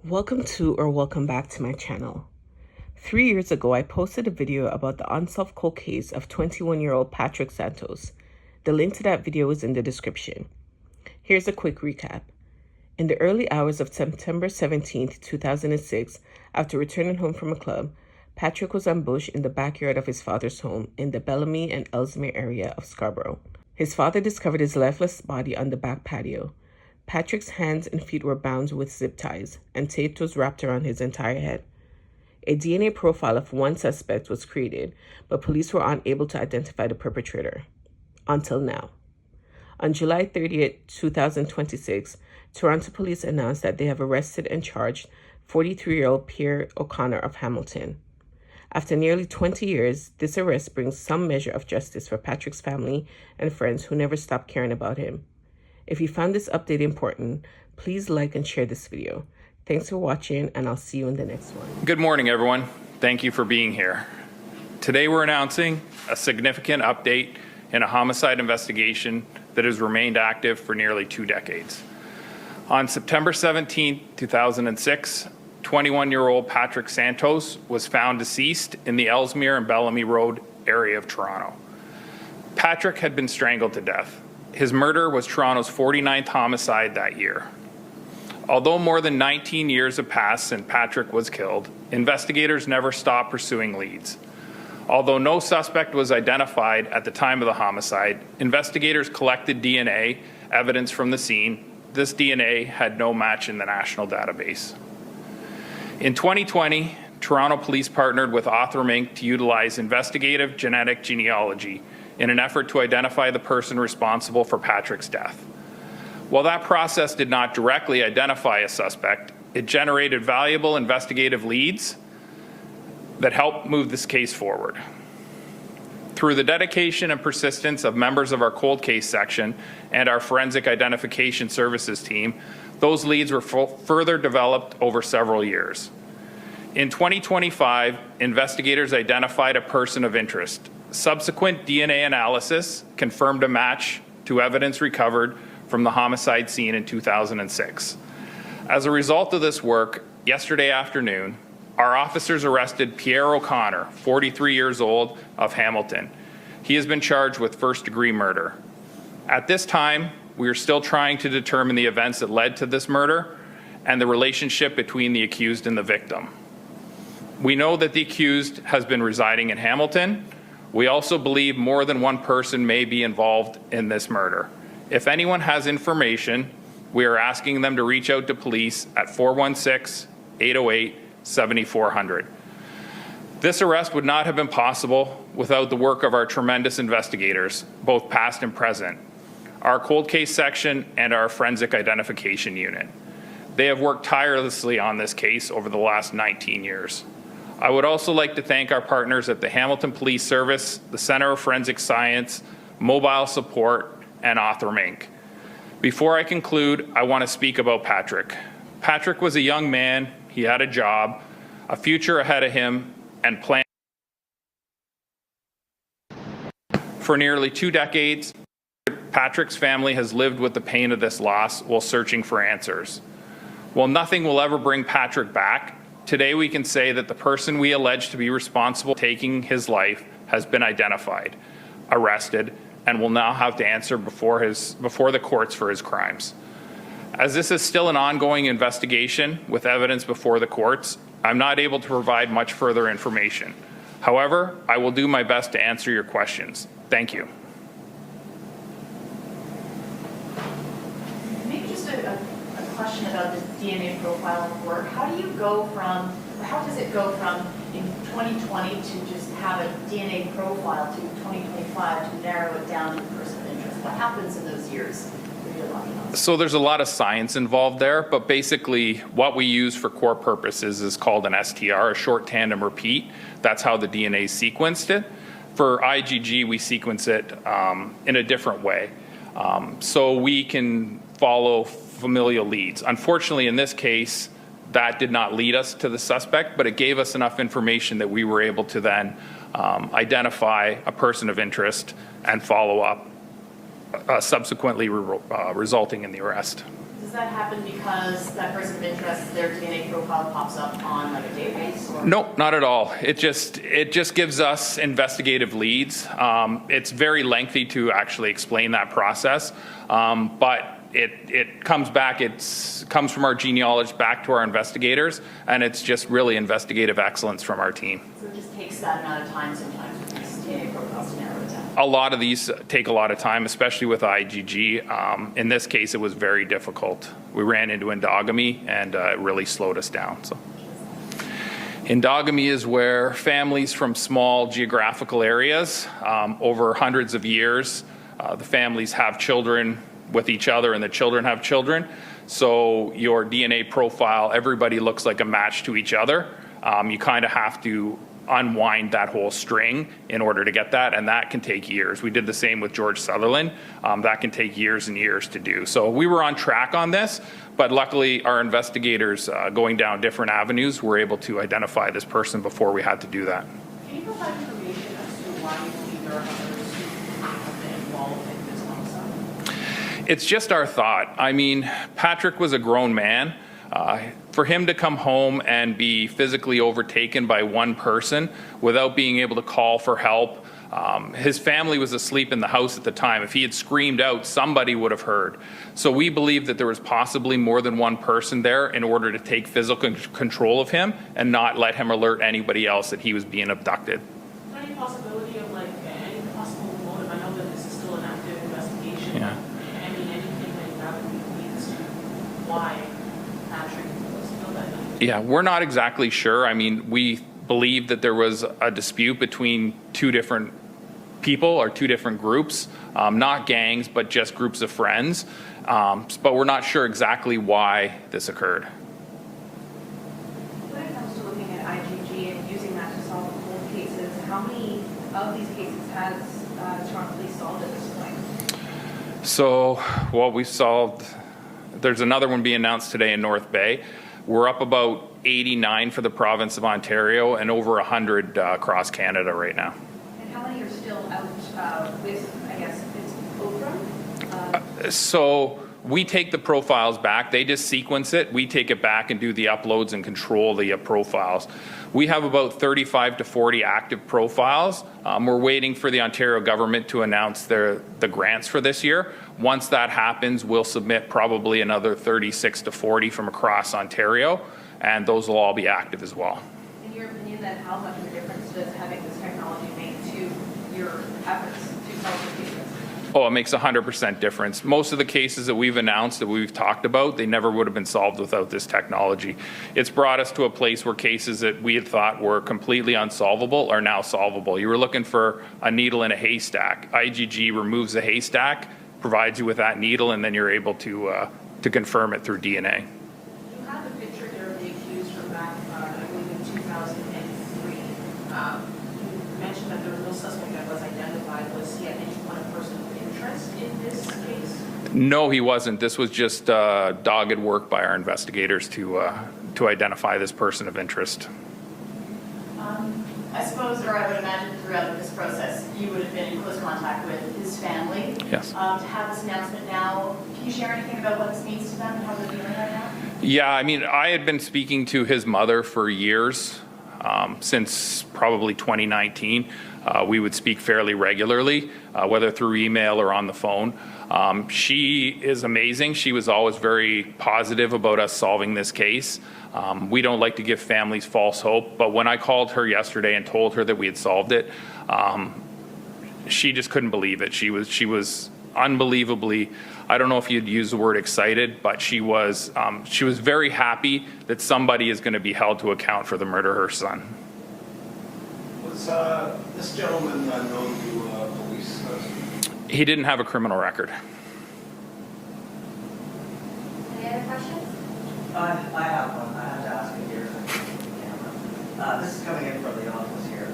Welcome back to my channel. 3 years ago, I posted a video about the unsolved cold case of 21-year-old Patrick Santos. The link to that video is in the description. Here's a quick recap. In the early hours of September 17, 2006, after returning home from a club, Patrick was ambushed in the backyard of his father's home in the Bellamy and Ellesmere area of Scarborough. His father discovered his lifeless body on the back patio. Patrick's hands and feet were bound with zip ties, and tape was wrapped around his entire head. A DNA profile of one suspect was created, but police were unable to identify the perpetrator. Until now. On July 30, 2026, Toronto police announced that they have arrested and charged 43-year-old Pierre O'Connor of Hamilton. After nearly 20 years, this arrest brings some measure of justice for Patrick's family and friends who never stopped caring about him. If you found this update important, please like and share this video. Thanks for watching, and I'll see you in the next one. Good morning, everyone. Thank you for being here. Today we're announcing a significant update in a homicide investigation that has remained active for nearly 2 decades. On September 17, 2006, 21-year-old Patrick Santos was found deceased in the Ellesmere and Bellamy Road area of Toronto. Patrick had been strangled to death. His murder was Toronto's 49th homicide that year. Although more than 19 years have passed since Patrick was killed, investigators never stopped pursuing leads. Although no suspect was identified at the time of the homicide, investigators collected DNA evidence from the scene. This DNA had no match in the national database. In 2020, Toronto police partnered with Author Inc. to utilize investigative genetic genealogy in an effort to identify the person responsible for Patrick's death. While that process did not directly identify a suspect, it generated valuable investigative leads that helped move this case forward. Through the dedication and persistence of members of our cold case section and our forensic identification services team, those leads were further developed over several years. In 2025, investigators identified a person of interest. Subsequent DNA analysis confirmed a match to evidence recovered from the homicide scene in 2006. As a result of this work, yesterday afternoon, our officers arrested Pierre O'Connor, 43 years old, of Hamilton. He has been charged with first-degree murder. At this time, we are still trying to determine the events that led to this murder and the relationship between the accused and the victim. We know that the accused has been residing in Hamilton. We also believe more than one person may be involved in this murder. If anyone has information, we are asking them to reach out to police at 416-808-7400. This arrest would not have been possible without the work of our tremendous investigators, both past and present, our cold case section and our forensic identification unit. They have worked tirelessly on this case over the last 19 years. I would also like to thank our partners at the Hamilton Police Service, the Centre of Forensic Science, Mobile Support, and Author Inc. Before I conclude, I want to speak about Patrick. Patrick was a young man, he had a job, a future ahead of him, and plans. For nearly 2 decades, Patrick's family has lived with the pain of this loss while searching for answers. While nothing will ever bring Patrick back, today we can say that the person we allege to be responsible for taking his life has been identified, arrested, and will now have to answer before the courts for his crimes. As this is still an ongoing investigation with evidence before the courts, I'm not able to provide much further information. However, I will do my best to answer your questions. Thank you. Maybe just a question about the DNA profiling work. How does it go from in 2020 to just have a DNA profile to 2025 to narrow it down to the person of interest? What happens in those years? So there's a lot of science involved there, but basically what we use for core purposes is called an STR, a short tandem repeat. That's how the DNA is sequenced it. For IgG, we sequence it in a different way. So we can follow familial leads. Unfortunately, in this case, that did not lead us to the suspect, but it gave us enough information that we were able to then identify a person of interest and follow up, subsequently resulting in the arrest. Does Does that happen because that person of interest, their DNA profile pops up on like a database? Or? Nope, not at all. It just gives us investigative leads. It's very lengthy to actually explain that process, but it comes back. It comes from our genealogists back to our investigators, and it's just really investigative excellence from our team. So it just takes that amount of time sometimes for these DNA profiles to narrow it down. A lot of these take a lot of time, especially with IgG. In this case, it was very difficult. We ran into endogamy, and it really slowed us down. So, endogamy is where families from small geographical areas, over hundreds of years, the families have children with each other, and the children have children. So your DNA profile, everybody looks like a match to each other. You kind of have to unwind that whole string in order to get that, and that can take years. We did the same with George Sutherland. That can take years and years to do. So we were on track on this, but luckily our investigators, going down different avenues, were able to identify this person before we had to do that. Can you provide information as to why you believe there are others who have been involved in this homicide? It's just our thought. I mean, Patrick was a grown man. For him to come home and be physically overtaken by one person without being able to call for help, his family was asleep in the house at the time. If he had screamed out, somebody would have heard. So we believe that there was possibly more than one person there in order to take physical control of him and not let him alert anybody else that he was being abducted. Is there any possibility of like any possible motive? I know that this is still an active investigation. Yeah. I mean, anything that you have leads to why Patrick was killed that night? Yeah, we're not exactly sure. I mean, we believe that there was a dispute between two different people or two different groups, not gangs, but just groups of friends. But we're not sure exactly why this occurred. When it comes to looking at IgG and using that to solve cold cases, how many of these cases has Toronto Police solved at this point? So, well, we solved, there's another one being announced today in North Bay. We're up about 89 for the province of Ontario and over 100 across Canada right now. And how many are still out with, I guess, it's Oprah? So we take the profiles back. They just sequence it. We take it back and do the uploads and control the profiles. We have about 35 to 40 active profiles. We're waiting for the Ontario government to announce the grants for this year. Once that happens, we'll submit probably another 36 to 40 from across Ontario, and those will all be active as well. In your opinion, then, how much of a difference does having this technology make to your efforts to solve the cases? Oh, it makes 100% difference. Most of the cases that we've announced, that we've talked about, they never would have been solved without this technology. It's brought us to a place where cases that we had thought were completely unsolvable are now solvable. You were looking for a needle in a haystack. IgG removes the haystack, provides you with that needle, and then you're able to confirm it through DNA. You have a picture there of the accused from back, I believe, in 2003. You mentioned that there was no suspect that was identified. Was he at any point a person of interest in this case? No, he wasn't. This was just dogged work by our investigators to identify this person of interest. I suppose, or I would imagine throughout this process, you would have been in close contact with his family. Yes. To have this announcement now, can you share anything about what this means to them and how they're feeling right now? Yeah, I mean, I had been speaking to his mother for years, since probably 2019. We would speak fairly regularly, whether through email or on the phone. She is amazing. She was always very positive about us solving this case. We don't like to give families false hope, but when I called her yesterday and told her that we had solved it, she just couldn't believe it. She was unbelievably, I don't know if you'd use the word excited, but she was very happy that somebody is going to be held to account for the murder of her son. Was this gentleman known to police? He didn't have a criminal record. Any other questions? I have one. I have to ask it here. This is coming in from the office here.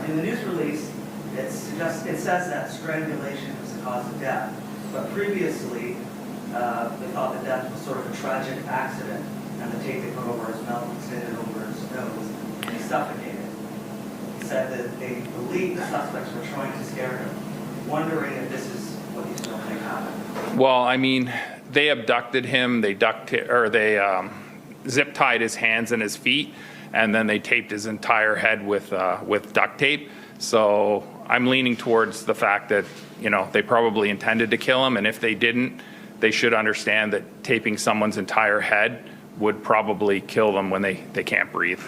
In the news release, it says that strangulation was the cause of death, but previously they thought that death was sort of a tragic accident, and the tape they put over his mouth extended over his nose, and he suffocated. He said that they believed the suspects were trying to scare him. Wondering if this is what you still think happened. Well, I mean, they abducted him, they zip tied his hands and his feet, and then they taped his entire head with duct tape. So I'm leaning towards the fact that, you know, they probably intended to kill him, and if they didn't, they should understand that taping someone's entire head would probably kill them when they can't breathe.